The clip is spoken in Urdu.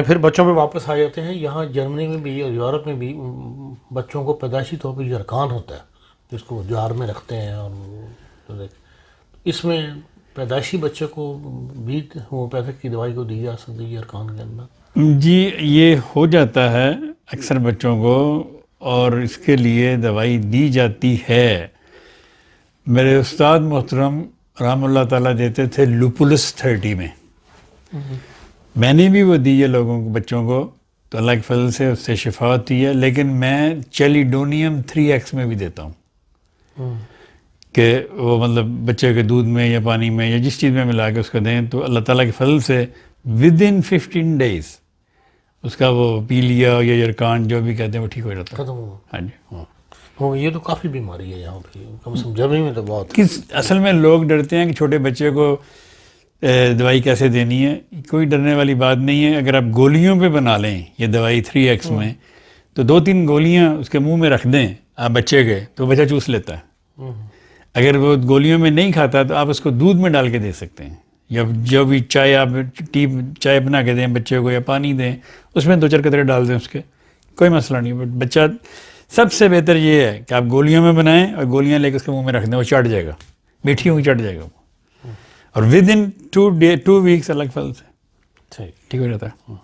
پھر بچوں پہ واپس آ جاتے ہیں. یہاں جرمنی میں بھی اور یورپ میں بھی بچوں کو پیدائشی طور پہ یرکان ہوتا ہے جس کو جار میں رکھتے ہیں. اور اس میں پیدائشی بچے کو بھی ہومیوپیتھک کی دوائی کو دی جا سکتی ہے یرکان کے اندر. جی یہ ہو جاتا ہے اکثر بچوں کو، اور اس کے لیے دوائی دی جاتی ہے. میرے استاد محترم رحم اللہ تعالیٰ دیتے تھے لوپولس 30 میں. میں نے بھی وہ دی ہے لوگوں کو، بچوں کو، تو اللہ کے فضل سے اس سے شفا ہوتی ہے. لیکن میں چیلیڈونیم 3X میں بھی دیتا ہوں کہ وہ مطلب بچے کے دودھ میں یا پانی میں یا جس چیز میں ملا کے اس کو دیں، تو اللہ تعالیٰ کے فضل سے ودن 15 days اس کا وہ پیلیا یا یرکان جو بھی کہتے ہیں وہ ٹھیک ہو جاتا ہے. ختم ہوا. ہاں جی. یہ تو کافی بیماری ہے یہاں پہ، کم سے کم جرمنی میں تو بہت. اصل میں لوگ ڈرتے ہیں کہ چھوٹے بچے کو دوائی کیسے دینی ہے. کوئی ڈرنے والی بات نہیں ہے. اگر آپ گولیوں پہ بنا لیں یہ دوائی 3X میں، تو 2-3 گولیاں اس کے منہ میں رکھ دیں آپ بچے کے، تو بچہ چوس لیتا ہے. اگر وہ گولیوں میں نہیں کھاتا تو آپ اس کو دودھ میں ڈال کے دے سکتے ہیں، یا جو بھی چائے آپ چائے بنا کے دیں بچے کو یا پانی دیں، اس میں 2-4 قطرے ڈال دیں اس کے، کوئی مسئلہ نہیں. بٹ بچہ سب سے بہتر یہ ہے کہ آپ گولیوں میں بنائیں اور گولیاں لے کے اس کے منہ میں رکھ دیں، وہ چٹ جائے گا، میٹھی ہوئی چٹ جائے گا، اور ود ان 2 weeks اللہ کے فضل سے ٹھیک ہو جاتا ہے.